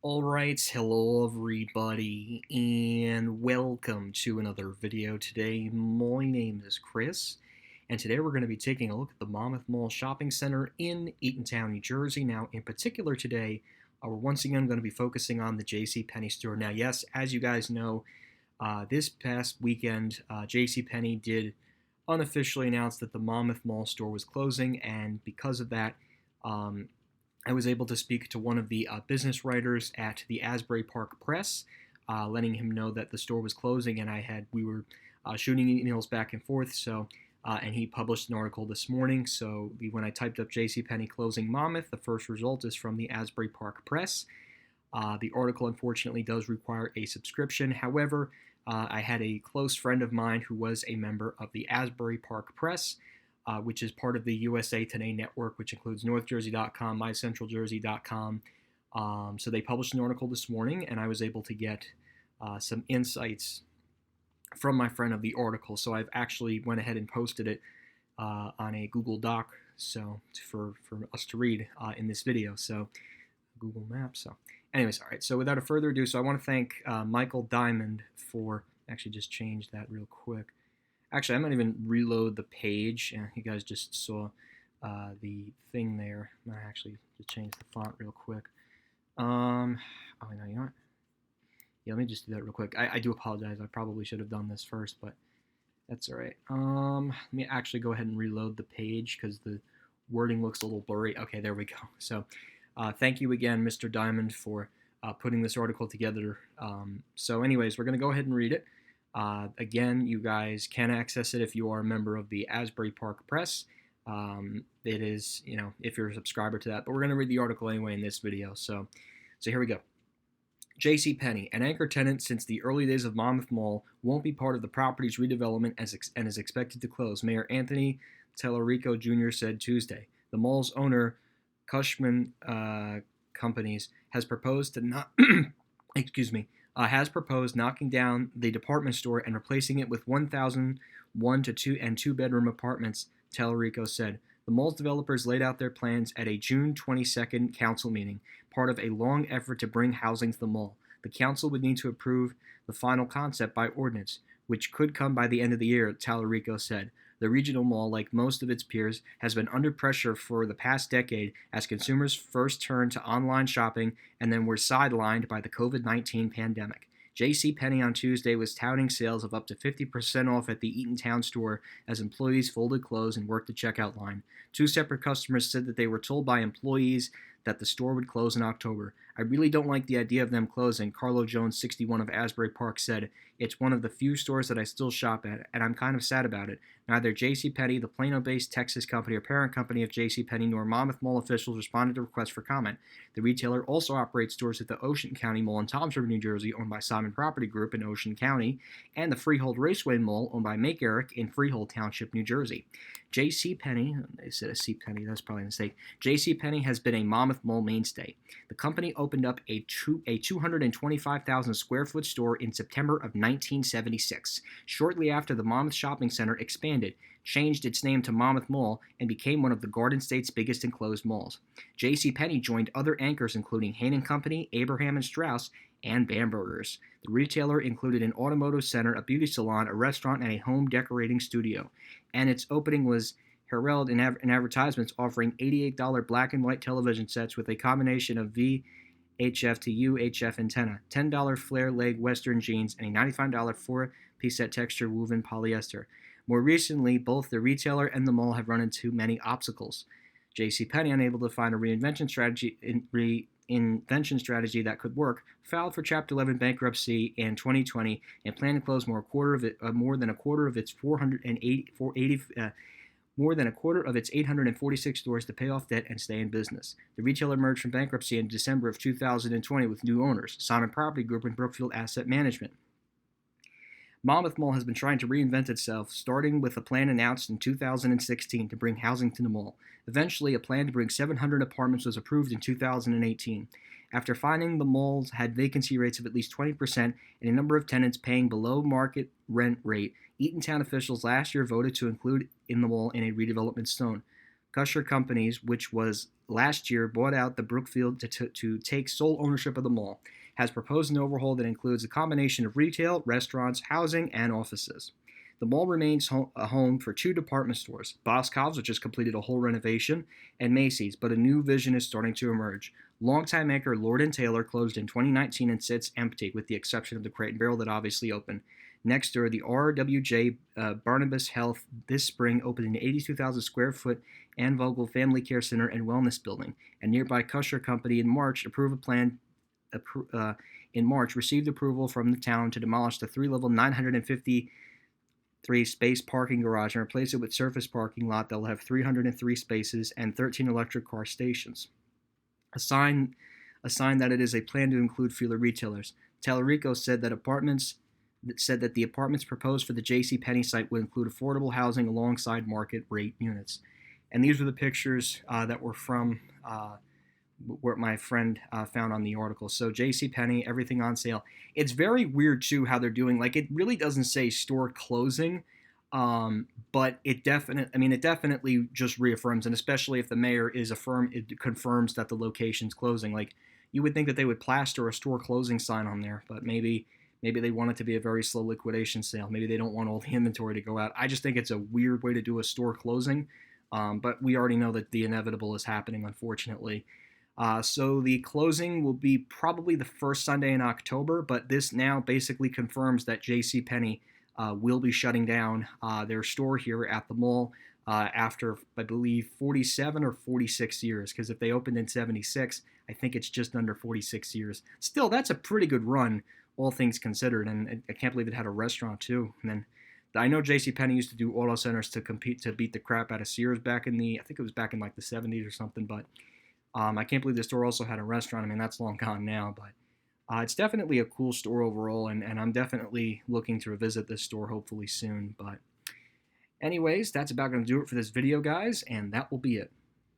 Alright, hello everybody, and welcome to another video today. My name is Chris, and today we're going to be taking a look at the Monmouth Mall Shopping Center in Eatontown, New Jersey. Now, in particular today, we're once again going to be focusing on the JCPenney store. Now, yes, as you guys know, this past weekend, JCPenney did unofficially announce that the Monmouth Mall store was closing, and because of that, I was able to speak to one of the business writers at the Asbury Park Press, letting him know that the store was closing, and we were shooting emails back and forth. And he published an article this morning. So when I typed up JCPenney closing Monmouth, the first result is from the Asbury Park Press. The article unfortunately does require a subscription. However, I had a close friend of mine who was a member of the Asbury Park Press, which is part of the USA Today network, which includes NorthJersey.com, MyCentralJersey.com. So they published an article this morning, and I was able to get some insights from my friend of the article. So I've actually went ahead and posted it on a Google Doc, so for us to read in this video. So Google Maps. So anyways, all right. So without further ado, so I want to thank Michael Diamond for actually just change that real quick. Actually, I might even reload the page. You guys just saw the thing there. I might actually just change the font real quick. Oh, no, you know what? Yeah, let me just do that real quick. I do apologize. I probably should have done this first, but that's all right. Let me actually go ahead and reload the page because the wording looks a little blurry. Okay, there we go. So thank you again, Mr. Diamond, for putting this article together. So anyways, we're going to go ahead and read it. Again, you guys can access it if you are a member of the Asbury Park Press. It is, if you're a subscriber to that. But we're going to read the article anyway in this video. So here we go. JCPenney, an anchor tenant since the early days of Monmouth Mall, won't be part of the property's redevelopment and is expected to close, Mayor Anthony Tellerico Jr. said Tuesday. The mall's owner, Cushman Companies, has proposed to not has proposed knocking down the department store and replacing it with 1,000 one to two and two-bedroom apartments, Tellerico said. The mall's developers laid out their plans at a June 22nd council meeting, part of a long effort to bring housing to the mall. The council would need to approve the final concept by ordinance, which could come by the end of the year, Tellerico said. The regional mall, like most of its peers, has been under pressure for the past decade as consumers first turned to online shopping and then were sidelined by the COVID-19 pandemic. JCPenney on Tuesday was touting sales of up to 50% off at the Eatontown store as employees folded clothes and worked the checkout line. Two separate customers said that they were told by employees that the store would close in October. I really don't like the idea of them closing, Carlo Jones, 61 of Asbury Park, said. It's one of the few stores that I still shop at, and I'm kind of sad about it. Neither JCPenney, the Plano-based Texas company or parent company of JCPenney, nor Monmouth Mall officials responded to requests for comment. The retailer also operates stores at the Ocean County Mall in Toms River, New Jersey, owned by Simon Property Group in Ocean County, and the Freehold Raceway Mall, owned by Make Eric in Freehold Township, New Jersey. JCPenney, they said a C-Penny, that's probably a mistake. JCPenney has been a Monmouth Mall mainstay. The company opened up a 225,000 square foot store in September of 1976. Shortly after, the Monmouth Shopping Center expanded, changed its name to Monmouth Mall, and became one of the Garden State's biggest enclosed malls. JCPenney joined other anchors including Hain & Company, Abraham & Straus, and Bamberger's. The retailer included an automotive center, a beauty salon, a restaurant, and a home decorating studio. And its opening was heralded in advertisements offering $88 black and white television sets with a combination of VHF to UHF antenna, $10 flare leg western jeans, and a $95 four-piece set texture woven polyester. More recently, both the retailer and the mall have run into many obstacles. JCPenney, unable to find a reinvention strategy that could work, filed for Chapter 11 bankruptcy in 2020 and planned to close more than a quarter of its 846 stores to pay off debt and stay in business. The retailer emerged from bankruptcy in December of 2020 with new owners, Simon Property Group and Brookfield Asset Management. Monmouth Mall has been trying to reinvent itself, starting with a plan announced in 2016 to bring housing to the mall. Eventually, a plan to bring 700 apartments was approved in 2018. After finding the malls had vacancy rates of at least 20% and a number of tenants paying below market rent rate, Eatontown officials last year voted to include in the mall in a redevelopment zone. Kusher Companies, which was last year bought out the Brookfield to take sole ownership of the mall, has proposed an overhaul that includes a combination of retail, restaurants, housing, and offices. The mall remains a home for 2 department stores, Boscov's, which has completed a whole renovation, and Macy's, but a new vision is starting to emerge. Longtime anchor Lord & Taylor closed in 2019 and sits empty, with the exception of the Crate & Barrel that obviously opened. Next door, the RWJ Barnabas Health this spring opened an 82,000 square foot Ann Vogel Family Care Center and Wellness Building. And nearby Kusher Company in March received approval from the town to demolish the 3-level 953-space parking garage and replace it with surface parking lot that will have 303 spaces and 13 electric car stations. A sign that it is a plan to include fewer retailers. Tallarico said that the apartments proposed for the JCPenney site would include affordable housing alongside market rate units. And these were the pictures that were from where my friend found on the article. So JCPenney, everything on sale. It's very weird too how they're doing. Like, it really doesn't say store closing, but it definitely just reaffirms, and especially if the mayor is it confirms that the location's closing. Like, you would think that they would plaster a store closing sign on there, but maybe they want it to be a very slow liquidation sale. Maybe they don't want all the inventory to go out. I just think it's a weird way to do a store closing, but we already know that the inevitable is happening, unfortunately. So the closing will be probably the first Sunday in October, but this now basically confirms that JCPenney will be shutting down their store here at the mall after, I believe, 47 or 46 years, because if they opened in 76, I think it's just under 46 years. Still, that's a pretty good run, all things considered, and I can't believe it had a restaurant too. And then I know JCPenney used to do auto centers to beat the crap out of Sears I think it was back in like the 70s or something, but I can't believe the store also had a restaurant. I mean, that's long gone now, but it's definitely a cool store overall, and I'm definitely looking to revisit this store hopefully soon. But anyways, that's about going to do it for this video, guys, and that will be it.